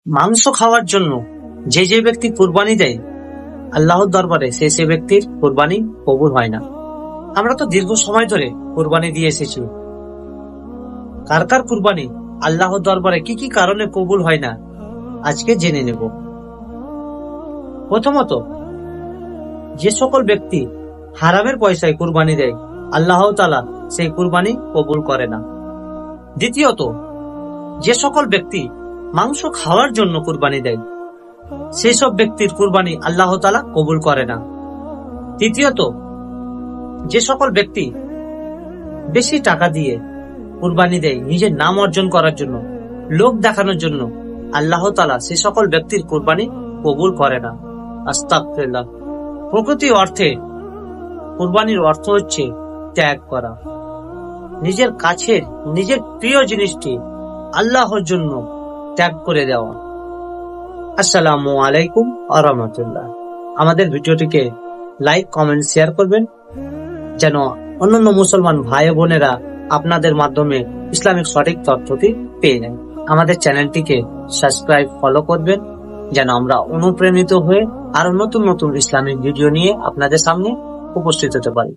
মাংস খাওয়ার জন্য যে যে ব্যক্তি কুরবানি দেয় আল্লাহর দরবারে সে ব্যক্তির কুরবানি কবুল হয় না। আমরা তো দীর্ঘ সময় ধরে কুরবানি দিয়ে এসেছি। কার কার কুরবানি আল্লাহর দরবারে কি কি কারণে কবুল হয় না আজকে জেনে নেব। প্রথমত, যে সকল ব্যক্তি হারামের পয়সায় কুরবানি দেয় আল্লাহ তাআলা সেই কুরবানি কবুল করে না। দ্বিতীয়ত, যে সকল ব্যক্তি মাংস খাওয়ার জন্য কুরবানি দেয় সেই সব ব্যক্তির কুরবানি আল্লাহ তাআলা কবুল করে না। তৃতীয়ত, যে সকল ব্যক্তি বেশি টাকা দিয়ে কুরবানি দেয় নিজের নাম অর্জন করার জন্য, লোক দেখানোর জন্য, আল্লাহ তাআলা সে সকল ব্যক্তির কুরবানি কবুল করে না। আস্তাগফিরুল্লাহ। প্রকৃত অর্থে কুরবানির অর্থ হচ্ছে ত্যাগ করা, নিজের কাছের নিজের প্রিয় জিনিসটি আল্লাহর জন্য ত্যাগ করে দেওয়া। আসসালামু আলাইকুম ওয়া রাহমাতুল্লাহ। আমাদের ভিডিওটিকে লাইক, কমেন্ট, শেয়ার করবেন যেন অন্যান্য মুসলমান ভাই বোনেরা আপনাদের মাধ্যমে ইসলামিক সঠিক তথ্যটি পেয়ে নেন। আমাদের চ্যানেলটিকে সাবস্ক্রাইব, ফলো করবেন যেন আমরা অনুপ্রাণিত হয়ে আরো নতুন নতুন ইসলামিক ভিডিও নিয়ে আপনাদের সামনে উপস্থিত হতে পারি।